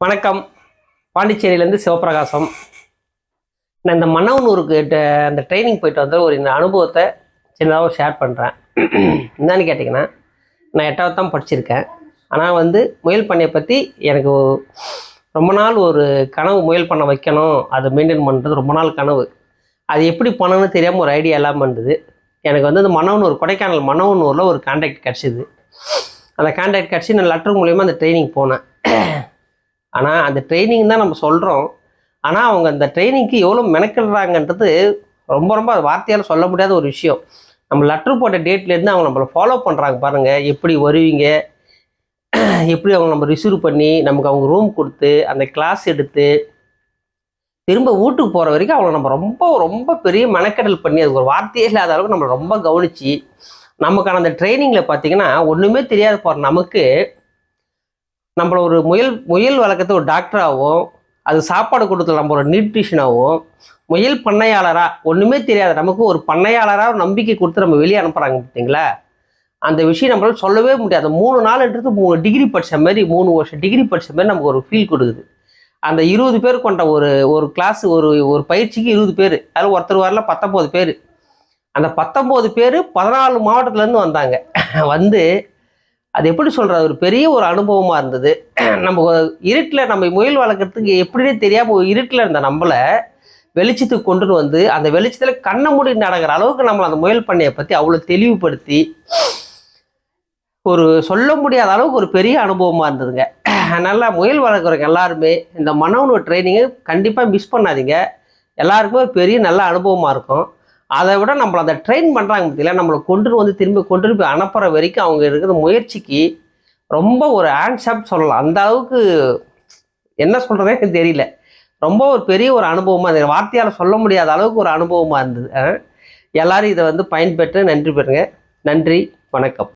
வணக்கம். பாண்டிச்சேரியிலேருந்து சிவபிரகாசம். நான் இந்த மன்னவனூருக்கு அந்த ட்ரைனிங் போயிட்டு வந்த இந்த அனுபவத்தை சின்னதாக ஷேர் பண்ணுறேன். என்னன்னு கேட்டிங்கன்னா, நான் 8வது தான் படிச்சிருக்கேன். ஆனால் முயல் பண்ணையை பற்றி எனக்கு ரொம்ப நாள் ஒரு கனவு. முயல் பண்ண வைக்கணும், அதை மெயின்டைன் பண்ணுறது ரொம்ப நாள் கனவு. அது எப்படி பண்ணணும்னு தெரியாமல் ஒரு ஐடியா இல்லாமல் இருந்தது. எனக்கு இந்த மன்னவனூர், கொடைக்கானல் மன்னவனூரில் ஒரு கான்ட்ராக்ட் கிடச்சிது. அந்த கான்ட்ராக்ட் கிடச்சி நான் லெட்டர் மூலிமா அந்த ட்ரைனிங் போனேன். ஆனால் அந்த ட்ரைனிங் தான் நம்ம சொல்கிறோம். ஆனால் அவங்க அந்த ட்ரைனிங்க்கு எவ்வளோ மெனக்கிடுறாங்கன்றது ரொம்ப ரொம்ப அது வார்த்தையால் சொல்ல முடியாத ஒரு விஷயம். நம்ம லெட்ரு போட்ட டேட்லேருந்து அவங்க நம்மளை ஃபாலோ பண்ணுறாங்க பாருங்கள். எப்படி வருவீங்க, எப்படி அவங்க நம்ம ரிசீவ் பண்ணி நமக்கு அவங்க ரூம் கொடுத்து அந்த கிளாஸ் எடுத்து திரும்ப வீட்டுக்கு போகிற வரைக்கும் அவங்கள நம்ம ரொம்ப ரொம்ப பெரிய மெனக்கெடல் பண்ணி அதுக்கு ஒரு வார்த்தையே இல்லாத அளவுக்கு நம்மளை ரொம்ப கவனித்து நமக்கான அந்த ட்ரைனிங்கில் பார்த்திங்கன்னா ஒன்றுமே தெரியாத போகிற நமக்கு நம்மள ஒரு முயல் வளர்க்கறது ஒரு டாக்டராகவும், அது சாப்பாடு கொடுத்துல நம்ம ஒரு நியூட்ரிஷனாகவும், முயல் பண்ணையாளராக ஒன்றுமே தெரியாத நமக்கு ஒரு பண்ணையாளராக நம்பிக்கை கொடுத்து நம்ம வெளியே அனுப்புகிறாங்க பார்த்தீங்களா? அந்த விஷயம் நம்மளால சொல்லவே முடியாது. 3 நாள்ன்றது 3 டிகிரி படித்த மாதிரி, 3 வருஷம் டிகிரி படித்த மாதிரி நமக்கு ஒரு ஃபீல் கொடுக்குது. அந்த 20 பேர் கொண்ட ஒரு கிளாஸ், ஒரு பயிற்சிக்கு 20 பேர், அதில் ஒருத்தர் வரல 19 பேர். அந்த 19 பேர் 14 மாவட்டத்துலேருந்து வந்தாங்க. அது எப்படி சொல்கிறது, ஒரு பெரிய ஒரு அனுபவமாக இருந்தது. நம்ம இருட்டில் நம்ம முயல் வளர்க்குறதுக்கு எப்படின்னே தெரியாமல் இருட்டில் இருந்த நம்மளை வெளிச்சத்துக்கு கொண்டுட்டு அந்த வெளிச்சத்தில் கண்ணை மூடி நடக்கிற அளவுக்கு நம்மளை அந்த முயல் பண்ணையை பற்றி அவ்வளோ தெளிவுபடுத்தி ஒரு சொல்ல முடியாத அளவுக்கு ஒரு பெரிய அனுபவமாக இருந்ததுங்க. அதனால் முயல் வளர்க்குறவங்க எல்லாருமே இந்த மன்னவனூர் ட்ரைனிங்கை கண்டிப்பாக மிஸ் பண்ணாதீங்க. எல்லாருக்குமே ஒரு பெரிய நல்ல அனுபவமாக இருக்கும். அதை விட நம்மளை அதை ட்ரெயின் பண்ணுறாங்க பார்த்தீங்களா, நம்மளை திரும்பி கொண்டு போய் அனுப்புகிற வரைக்கும் அவங்க இருக்கிற முயற்சிக்கு ரொம்ப ஒரு ஹேண்ட்ஸ் சொல்லலாம். அந்த அளவுக்கு என்ன சொல்கிறதே எனக்கு தெரியல. ரொம்ப ஒரு பெரிய ஒரு அனுபவமாக இருந்தது. வார்த்தையால் சொல்ல முடியாத அளவுக்கு ஒரு அனுபவமாக இருந்தது. எல்லாரும் இதை பயன்பெற்று நன்றி பெறுங்க. நன்றி, வணக்கம்.